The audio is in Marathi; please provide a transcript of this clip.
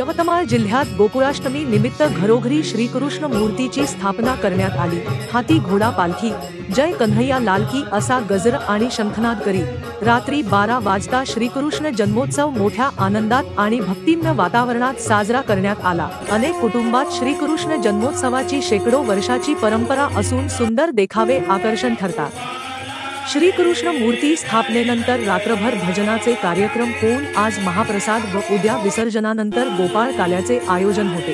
यवतमाळ जिल्ह्यात गोकुळाष्टमी निमित्त घरोघरी श्रीकृष्ण मूर्तीची स्थापना करण्यात आली। हाती घोडा पालखी, जय कन्हैया लाल की असा गजर आणि शंखनाद करीत रात्री 12 वाजता श्रीकृष्ण जन्मोत्सव मोठ्या आनंदात आणि भक्तिमय वातावरणात साजरा करण्यात आला। अनेक कुटुंबात श्रीकृष्ण जन्मोत्सवाची शेकडो वर्षाची परंपरा असून सुंदर देखावे आकर्षण ठरतात। श्रीकृष्ण मूर्ती स्थापनेनंतर रात्रभर भजनाचे कार्यक्रम होऊन आज महाप्रसाद व उद्या विसर्जनानंतर गोपाळ काल्याचे आयोजन होते।